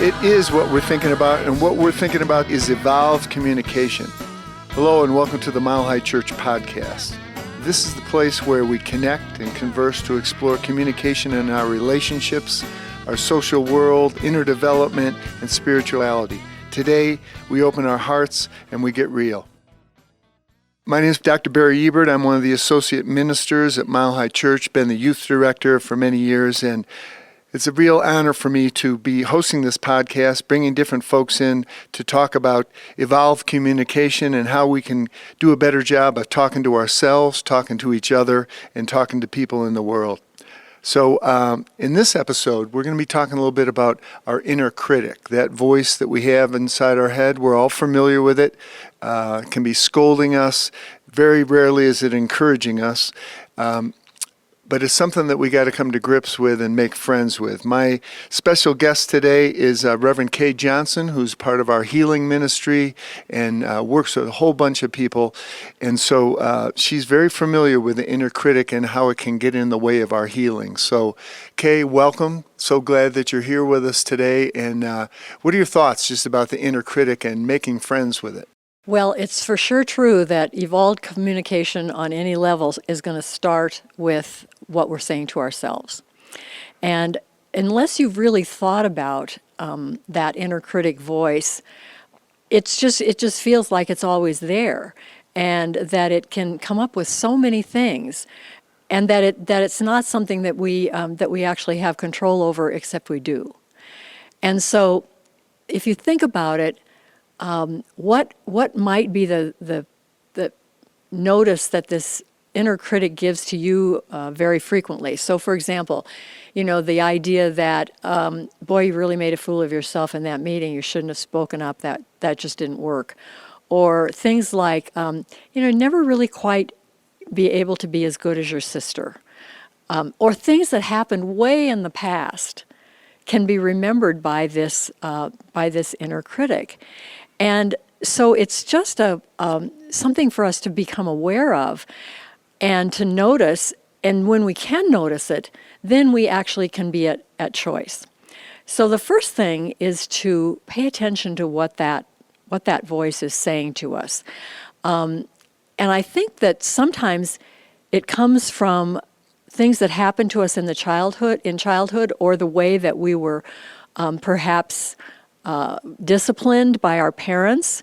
It is what we're thinking about, and what we're thinking about is evolved communication. Hello, and welcome to the Mile High Church podcast. This is the place where we connect and converse to explore communication in our relationships, our social world, inner development, and spirituality. Today, we open our hearts and we get real. My name is Dr. Barry Ebert. I'm one of the associate ministers at Mile High Church, been the youth director for many years, and it's a real honor for me to be hosting this podcast, bringing different folks in to talk about evolved communication and how we can do a better job of talking to ourselves, talking to each other, and talking to people in the world. So in this episode, we're going to be talking a little bit about our inner critic, that voice that we have inside our head. We're all familiar with it. It can be scolding us. Very rarely is it encouraging us. But it's something that we got to come to grips with and make friends with. My special guest today is Reverend Kay Johnson, who's part of our healing ministry and works with a whole bunch of people. And so she's very familiar with the inner critic and how it can get in the way of our healing. So Kay, welcome. So glad that you're here with us today. And what are your thoughts just about the inner critic and making friends with it? Well, it's for sure true that evolved communication on any levels is going to start with what we're saying to ourselves. And unless you've really thought about that inner critic voice, it just feels like it's always there, and that it can come up with so many things, and that it's not something that we actually have control over, except we do. And so, if you think about it, what might be the notice that this inner critic gives to you very frequently? So, for example, the idea that, boy, you really made a fool of yourself in that meeting. You shouldn't have spoken up. That just didn't work. Or things like, never really quite be able to be as good as your sister. Or things that happened way in the past can be remembered by this inner critic. And so it's just something for us to become aware of and to notice. And when we can notice it, then we actually can be at choice. So the first thing is to pay attention to what that voice is saying to us. And I think that sometimes it comes from things that happened to us in childhood, or the way that we were perhaps disciplined by our parents.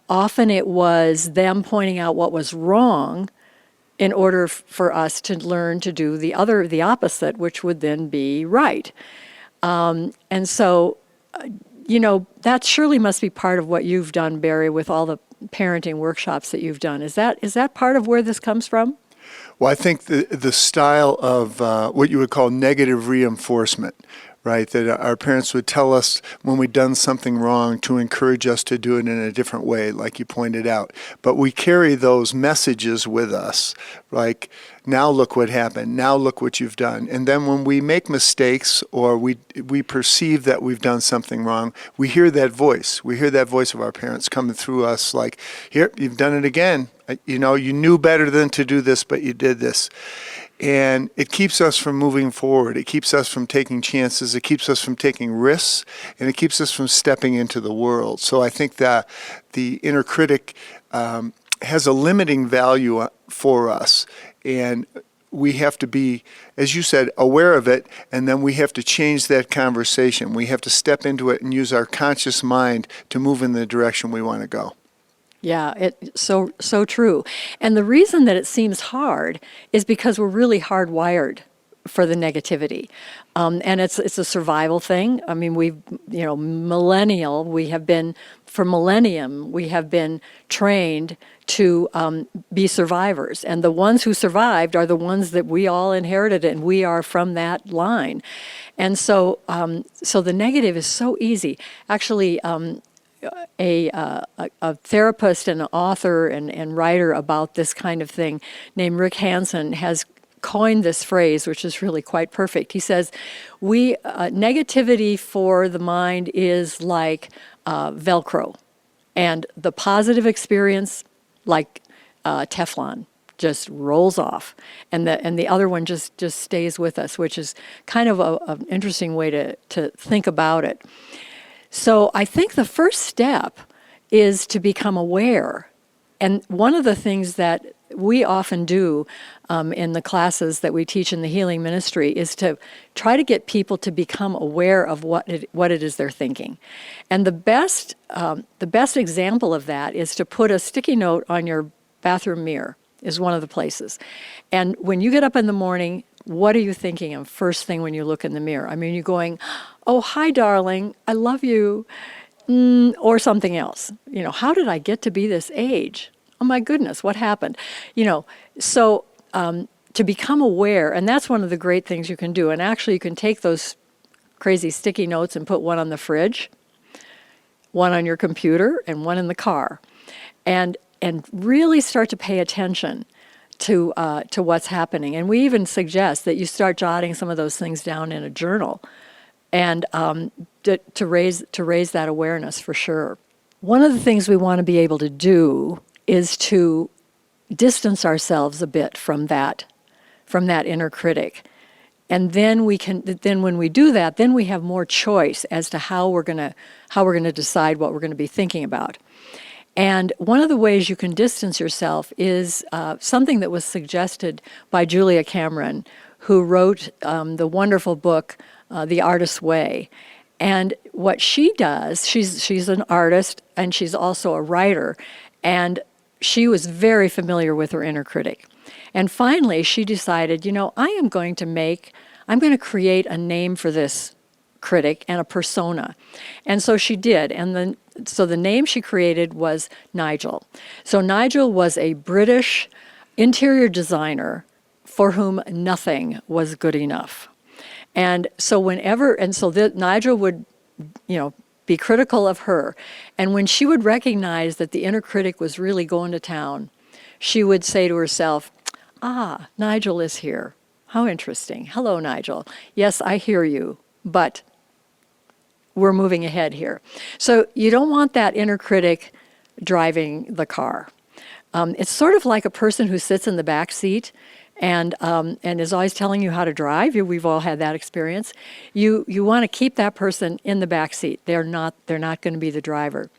Often it was them pointing out what was wrong in order for us to learn to do the opposite, which would then be right. And so, that surely must be part of what you've done, Barry, with all the parenting workshops that you've done. Is that part of where this comes from? Well, I think the style of what you would call negative reinforcement, right? That our parents would tell us when we'd done something wrong to encourage us to do it in a different way, like you pointed out. But we carry those messages with us, like, now look what happened, now look what you've done. And then when we make mistakes or we perceive that we've done something wrong, we hear that voice. We hear that voice of our parents coming through us like, here, you've done it again. You knew better than to do this, but you did this. And it keeps us from moving forward. It keeps us from taking chances. It keeps us from taking risks. And it keeps us from stepping into the world. So I think that the inner critic has a limiting value for us. And we have to be, as you said, aware of it. And then we have to change that conversation. We have to step into it and use our conscious mind to move in the direction we want to go. Yeah, it's so true. And the reason that it seems hard is because we're really hardwired for the negativity. And it's a survival thing. I mean, for millennium, we have been trained to be survivors. And the ones who survived are the ones that we all inherited, and we are from that line. And so the negative is so easy. Actually, a therapist and an author and writer about this kind of thing named Rick Hansen has coined this phrase, which is really quite perfect. He says, negativity for the mind is like Velcro, and the positive experience like Teflon. Just rolls off, and the other one just stays with us, which is kind of an interesting way to think about it. So I think the first step is to become aware. And one of the things that we often do in the classes that we teach in the healing ministry is to try to get people to become aware of what it is they're thinking. And the best example of that is to put a sticky note on your bathroom mirror, is one of the places. And when you get up in the morning, what are you thinking of first thing when you look in the mirror? I mean, you're going, oh, hi, darling, I love you, or something else. How did I get to be this age? Oh, my goodness, what happened? So to become aware, and that's one of the great things you can do. And actually, you can take those crazy sticky notes and put one on the fridge, one on your computer, and one in the car. And really start to pay attention to what's happening. And we even suggest that you start jotting some of those things down in a journal, and to raise that awareness for sure. One of the things we want to be able to do is to distance ourselves a bit from that inner critic. And then when we do that, then we have more choice as to how we're going to decide what we're going to be thinking about. And one of the ways you can distance yourself is something that was suggested by Julia Cameron, who wrote the wonderful book, The Artist's Way. And what she does, she's an artist and she's also a writer, and she was very familiar with her inner critic. And finally, she decided, I'm going to create a name for this critic and a persona. And so she did. And so the name she created was Nigel. So Nigel was a British interior designer for whom nothing was good enough. And so Nigel would, be critical of her. And when she would recognize that the inner critic was really going to town, she would say to herself, Nigel is here. How interesting. Hello, Nigel. Yes, I hear you, but we're moving ahead here. So you don't want that inner critic driving the car. It's sort of like a person who sits in the back seat and is always telling you how to drive. We've all had that experience. You want to keep that person in the back seat. They're not going to be the driver.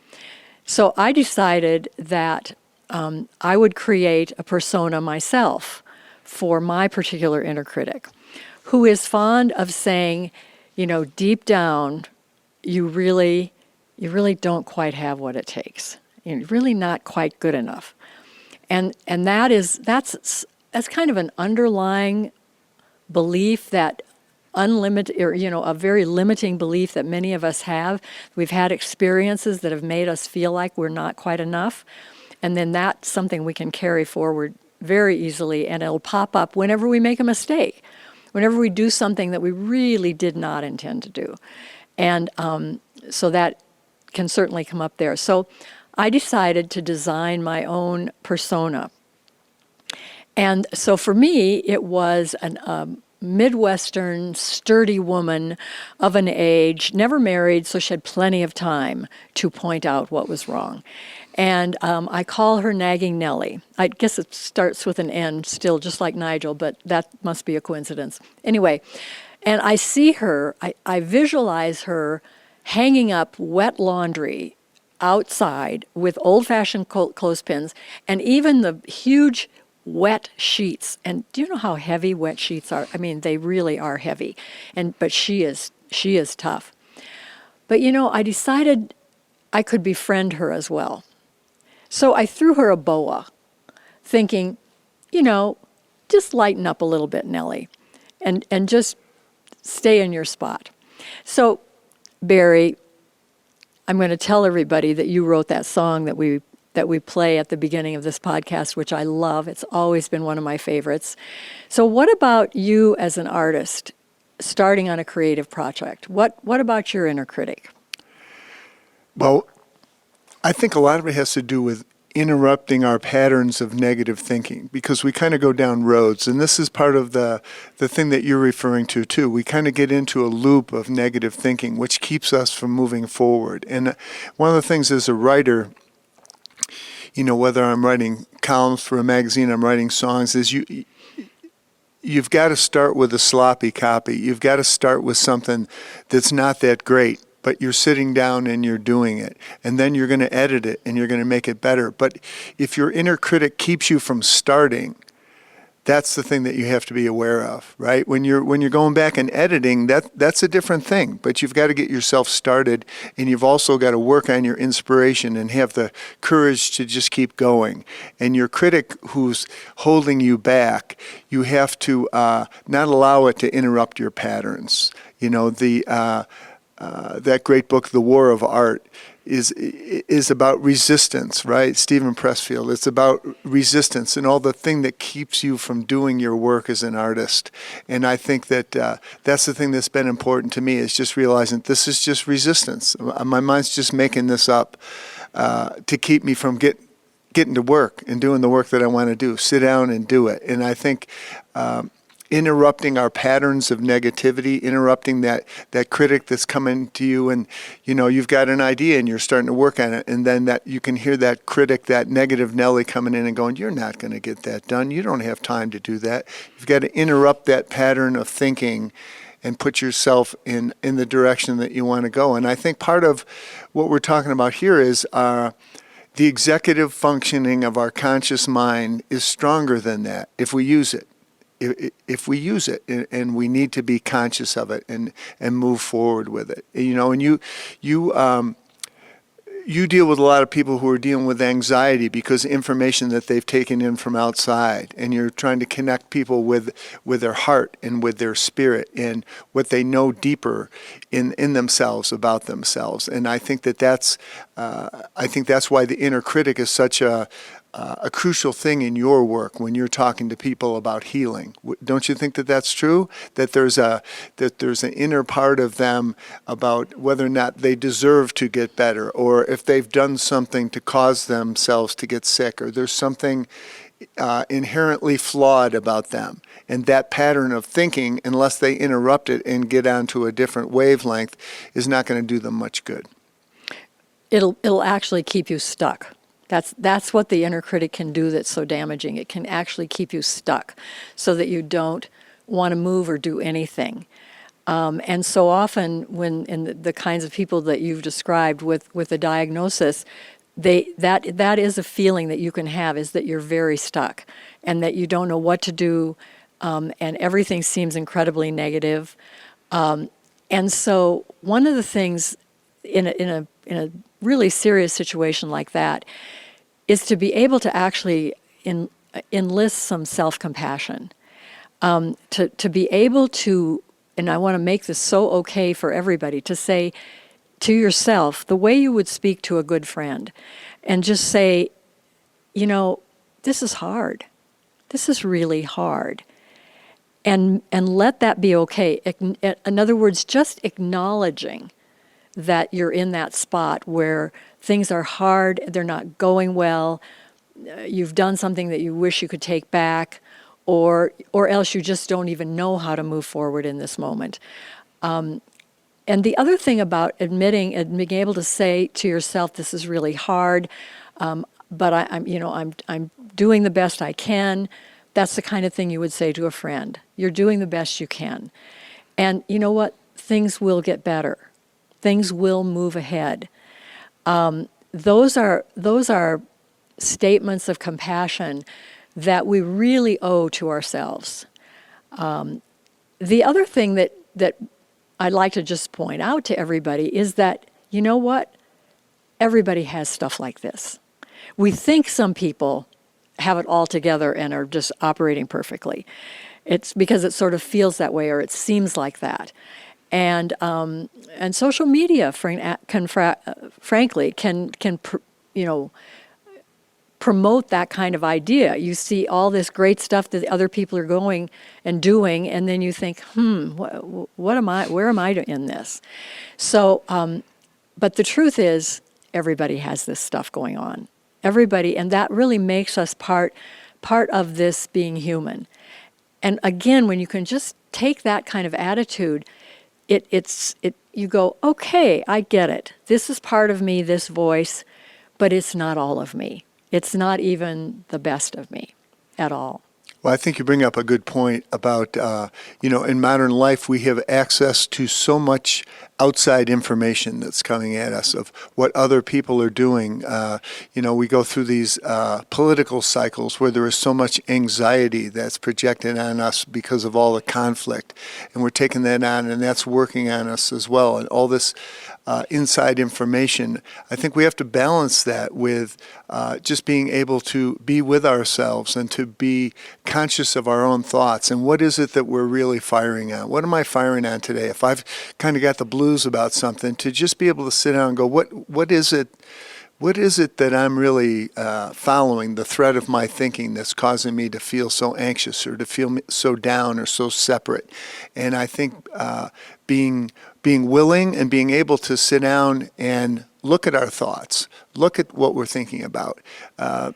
So I decided that I would create a persona myself for my particular inner critic, who is fond of saying, deep down, you really don't quite have what it takes. You're really not quite good enough. And that's kind of an underlying belief that a very limiting belief that many of us have. We've had experiences that have made us feel like we're not quite enough. And then that's something we can carry forward very easily, and it'll pop up whenever we make a mistake, whenever we do something that we really did not intend to do. And so that can certainly come up there. So I decided to design my own persona. And so for me, it was a Midwestern, sturdy woman of an age, never married, so she had plenty of time to point out what was wrong. And I call her Nagging Nellie. I guess it starts with an N still, just like Nigel, but that must be a coincidence. Anyway, and I see her, I visualize her hanging up wet laundry outside with old-fashioned clothespins and even the huge wet sheets. And do you know how heavy wet sheets are? I mean, they really are heavy. But she is tough. But I decided I could befriend her as well. So I threw her a boa, thinking, just lighten up a little bit, Nellie, and just stay in your spot. So, Barry, I'm going to tell everybody that you wrote that song that we play at the beginning of this podcast, which I love. It's always been one of my favorites. So what about you as an artist starting on a creative project? What about your inner critic? Well, I think a lot of it has to do with interrupting our patterns of negative thinking, because we kind of go down roads, and this is part of the thing that you're referring to too. We kind of get into a loop of negative thinking, which keeps us from moving forward. And one of the things as a writer, whether I'm writing columns for a magazine, I'm writing songs, is you've got to start with a sloppy copy. You've got to start with something that's not that great, but you're sitting down and you're doing it. And then you're going to edit it and you're going to make it better. But if your inner critic keeps you from starting, that's the thing that you have to be aware of, right? When you're going back and editing, that's a different thing. But you've got to get yourself started, and you've also got to work on your inspiration and have the courage to just keep going. And your critic who's holding you back, you have to not allow it to interrupt your patterns. You know, that great book, The War of Art, is about resistance, right? Stephen Pressfield. It's about resistance and all the thing that keeps you from doing your work as an artist. And I think that that's the thing that's been important to me, is just realizing this is just resistance. My mind's just making this up to keep me from getting to work and doing the work that I want to do. Sit down and do it. And I think interrupting our patterns of negativity, interrupting that critic that's coming to you, and you've got an idea and you're starting to work on it, and then that you can hear that critic, that negative Nelly coming in and going, you're not going to get that done. You don't have time to do that. You've got to interrupt that pattern of thinking and put yourself in the direction that you want to go. And I think part of what we're talking about here is the executive functioning of our conscious mind is stronger than that if we use it. If we use it, and we need to be conscious of it and move forward with it, and you deal with a lot of people who are dealing with anxiety because of information that they've taken in from outside, and you're trying to connect people with their heart and with their spirit and what they know deeper in themselves about themselves. And I think that's why the inner critic is such a crucial thing in your work when you're talking to people about healing. Don't you think that that's true? That there's an inner part of them about whether or not they deserve to get better, or if they've done something to cause themselves to get sick, or there's something inherently flawed about them. And that pattern of thinking, unless they interrupt it and get onto a different wavelength, is not going to do them much good. It'll actually keep you stuck. That's what the inner critic can do that's so damaging. It can actually keep you stuck so that you don't want to move or do anything. And so often when in the kinds of people that you've described with a diagnosis, that is a feeling that you can have, is that you're very stuck and that you don't know what to do, and everything seems incredibly negative. And so one of the things in a really serious situation like that is to be able to actually enlist some self-compassion, to be able to, and I want to make this so okay for everybody, to say to yourself the way you would speak to a good friend, and just say, this is hard. This is really hard. And let that be okay. In other words, just acknowledging that you're in that spot where things are hard, they're not going well, you've done something that you wish you could take back, or else you just don't even know how to move forward in this moment. And the other thing about admitting and being able to say to yourself, this is really hard, but I'm doing the best I can. That's the kind of thing you would say to a friend. You're doing the best you can. And you know what? Things will get better. Things will move ahead. Those are statements of compassion that we really owe to ourselves. The other thing that I'd like to just point out to everybody is that, you know what? Everybody has stuff like this. We think some people have it all together and are just operating perfectly. It's because it sort of feels that way, or it seems like that. And social media, frankly, can promote that kind of idea. You see all this great stuff that other people are going and doing, and then you think, where am I in this? So, but the truth is, everybody has this stuff going on. Everybody, and that really makes us part of this being human. And again, when you can just take that kind of attitude, you go, okay, I get it. This is part of me, this voice, but it's not all of me. It's not even the best of me at all. Well, I think you bring up a good point about, in modern life, we have access to so much outside information that's coming at us of what other people are doing. We go through these political cycles where there is so much anxiety that's projected on us because of all the conflict. And we're taking that on, and that's working on us as well. And all this inside information, I think we have to balance that with just being able to be with ourselves and to be conscious of our own thoughts. And what is it that we're really firing on? What am I firing on today? If I've kind of got the blues about something, to just be able to sit down and go, what is it? What is it that I'm really following, the thread of my thinking that's causing me to feel so anxious or to feel so down or so separate? And I think being willing and being able to sit down and look at our thoughts, look at what we're thinking about. That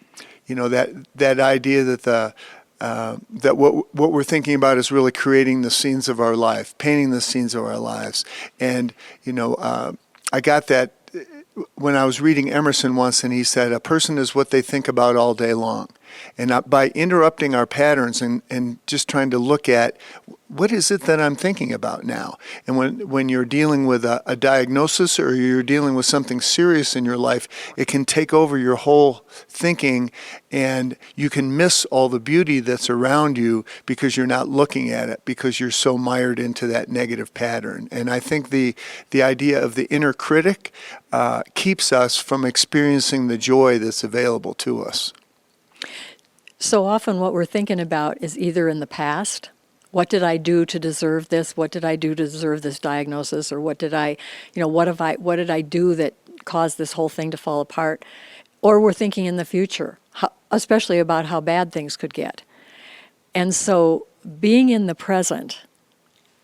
idea that that what we're thinking about is really creating the scenes of our life, painting the scenes of our lives. And I got that when I was reading Emerson once, and he said, a person is what they think about all day long. And by interrupting our patterns and just trying to look at what is it that I'm thinking about now? And when you're dealing with a diagnosis or you're dealing with something serious in your life, it can take over your whole thinking, and you can miss all the beauty that's around you because you're not looking at it, because you're so mired into that negative pattern. And I think the idea of the inner critic keeps us from experiencing the joy that's available to us. So often what we're thinking about is either in the past, what did I do to deserve this? What did I do to deserve this diagnosis? Or what did I do that caused this whole thing to fall apart? Or we're thinking in the future, especially about how bad things could get. And so being in the present,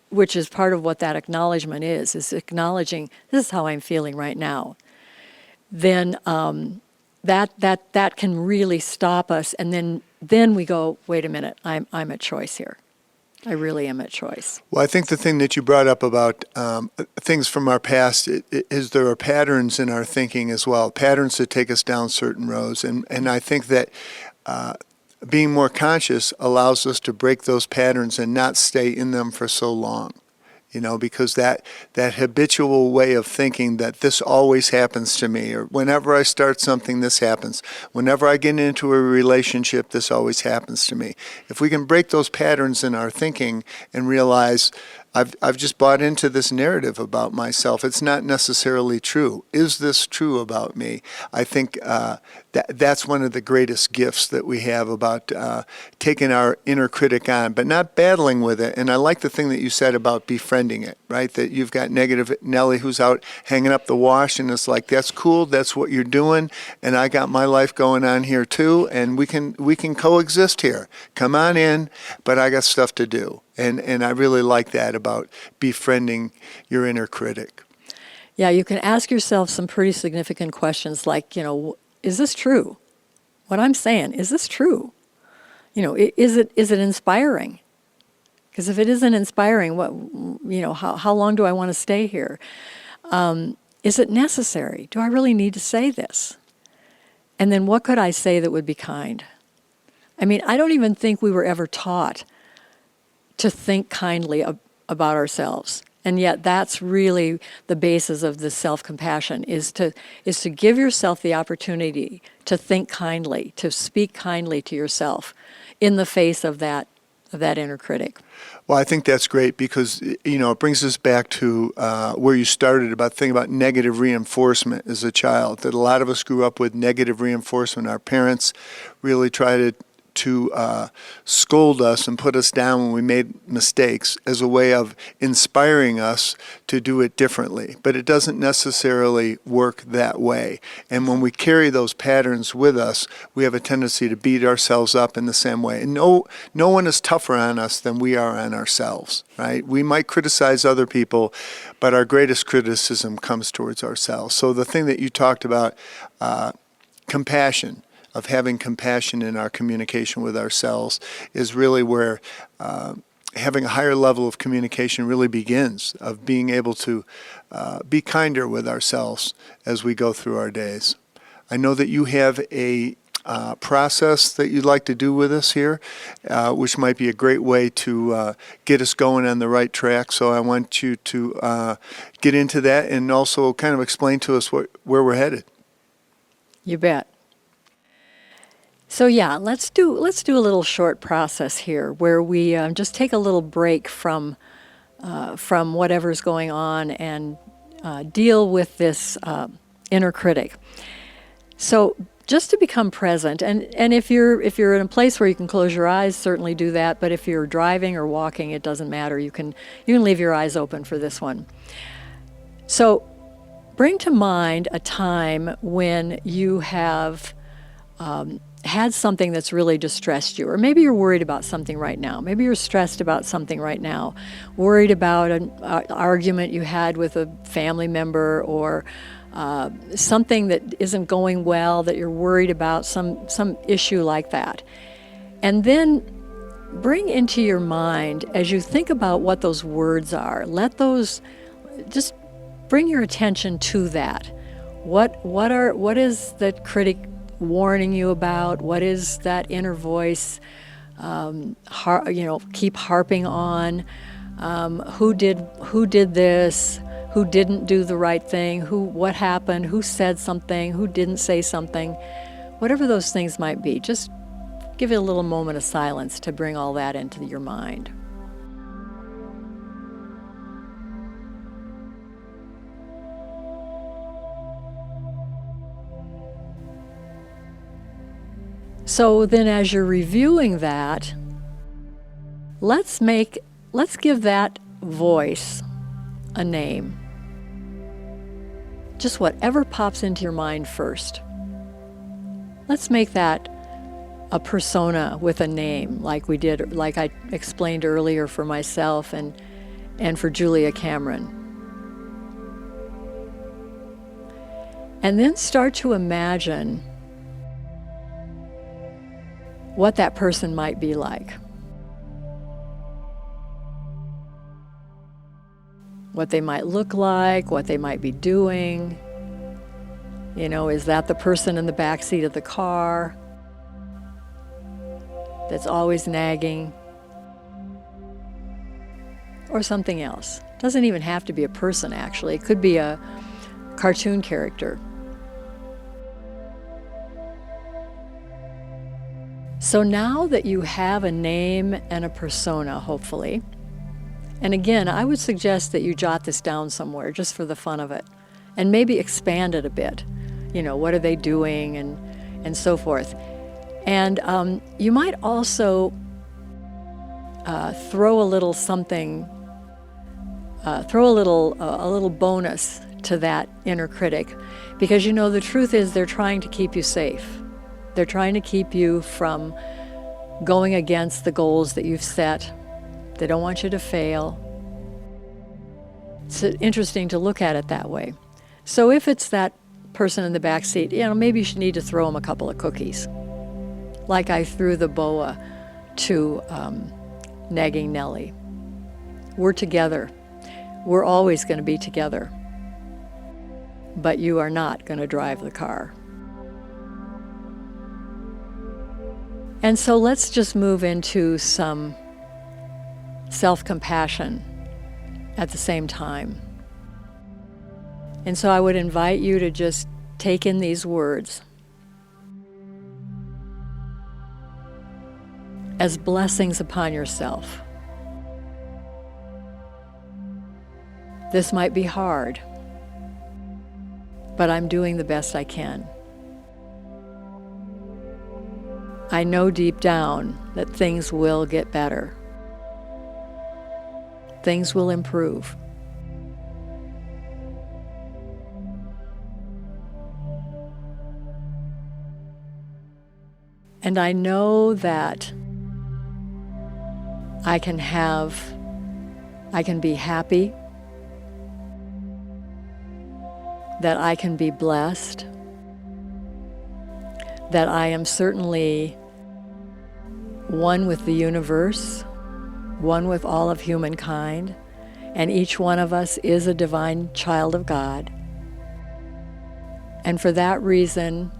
which is part of what that acknowledgement is acknowledging this is how I'm feeling right now, then that can really stop us, and then we go, wait a minute, I'm at choice here. I really am at choice. Well, I think the thing that you brought up about things from our past is there are patterns in our thinking as well, patterns that take us down certain roads, and I think that being more conscious allows us to break those patterns and not stay in them for so long. Because that habitual way of thinking that this always happens to me, or whenever I start something, this happens. Whenever I get into a relationship, this always happens to me. If we can break those patterns in our thinking and realize, I've just bought into this narrative about myself. It's not necessarily true. Is this true about me? I think that's one of the greatest gifts that we have about taking our inner critic on, but not battling with it. And I like the thing that you said about befriending it, right? That you've got negative Nellie who's out hanging up the wash, and it's like, that's cool, that's what you're doing, and I got my life going on here too, and we can coexist here. Come on in, but I got stuff to do. And I really like that about befriending your inner critic. Yeah, you can ask yourself some pretty significant questions like, is this true? What I'm saying, is this true? Is it inspiring? Because if it isn't inspiring, how long do I want to stay here? Is it necessary? Do I really need to say this? And then what could I say that would be kind? I mean, I don't even think we were ever taught to think kindly about ourselves. And yet that's really the basis of the self-compassion, is to give yourself the opportunity to think kindly, to speak kindly to yourself in the face of that inner critic. Well, I think that's great because, it brings us back to where you started about thinking about negative reinforcement as a child, that a lot of us grew up with negative reinforcement. Our parents really tried to scold us and put us down when we made mistakes as a way of inspiring us to do it differently. But it doesn't necessarily work that way. And when we carry those patterns with us, we have a tendency to beat ourselves up in the same way. And no one is tougher on us than we are on ourselves, right? We might criticize other people, but our greatest criticism comes towards ourselves. So the thing that you talked about, compassion, of having compassion in our communication with ourselves, is really where having a higher level of communication really begins, of being able to be kinder with ourselves as we go through our days. I know that you have a process that you'd like to do with us here, which might be a great way to get us going on the right track. So I want you to get into that and also kind of explain to us where we're headed. You bet. So yeah, let's do a little short process here where we just take a little break from whatever's going on and deal with this inner critic. So just to become present, and if you're in a place where you can close your eyes, certainly do that. But if you're driving or walking, it doesn't matter. You can leave your eyes open for this one. So bring to mind a time when you have had something that's really distressed you, or maybe you're worried about something right now. Maybe you're stressed about something right now, worried about an argument you had with a family member, or something that isn't going well that you're worried about, some issue like that. And then bring into your mind, as you think about what those words are, just bring your attention to that. What is that critic warning you about? What is that inner voice keep harping on? Who did this? Who didn't do the right thing? What happened? Who said something? Who didn't say something? Whatever those things might be, just give it a little moment of silence to bring all that into your mind. So then as you're reviewing that, let's give that voice a name. Just whatever pops into your mind first. Let's make that a persona with a name, like I explained earlier for myself and for Julia Cameron. And then start to imagine what that person might be like. What they might look like, what they might be doing. Is that the person in the back seat of the car that's always nagging? Or something else. Doesn't even have to be a person, actually. It could be a cartoon character. So now that you have a name and a persona, hopefully, and again, I would suggest that you jot this down somewhere just for the fun of it, and maybe expand it a bit. What are they doing and so forth. And you might also throw a little something, a little bonus to that inner critic, because the truth is they're trying to keep you safe. They're trying to keep you from going against the goals that you've set. They don't want you to fail. It's interesting to look at it that way. So if it's that person in the back seat, maybe you should need to throw them a couple of cookies. Like I threw the boa to nagging Nellie. We're together. We're always going to be together. But you are not going to drive the car. And so let's just move into some self-compassion at the same time. And so I would invite you to just take in these words as blessings upon yourself. This might be hard, but I'm doing the best I can. I know deep down that things will get better. Things will improve. And I know that I can be happy, that I can be blessed, that I am certainly one with the universe, one with all of humankind, and each one of us is a divine child of God. And for that reason,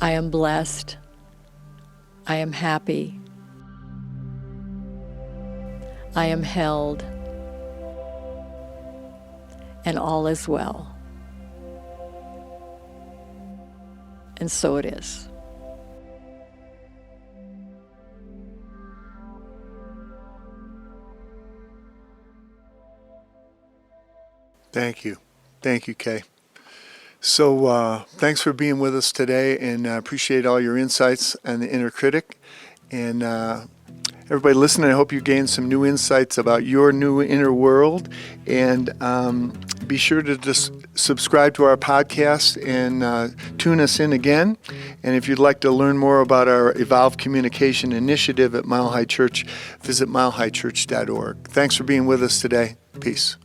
I am blessed. I am happy. I am held. And all is well. And so it is. Thank you. Thank you, Kay. So thanks for being with us today, and I appreciate all your insights on the inner critic. And everybody listening, I hope you gained some new insights about your new inner world. And be sure to just subscribe to our podcast and tune us in again. And if you'd like to learn more about our Evolved Communication Initiative at Mile High Church, visit milehighchurch.org. Thanks for being with us today. Peace.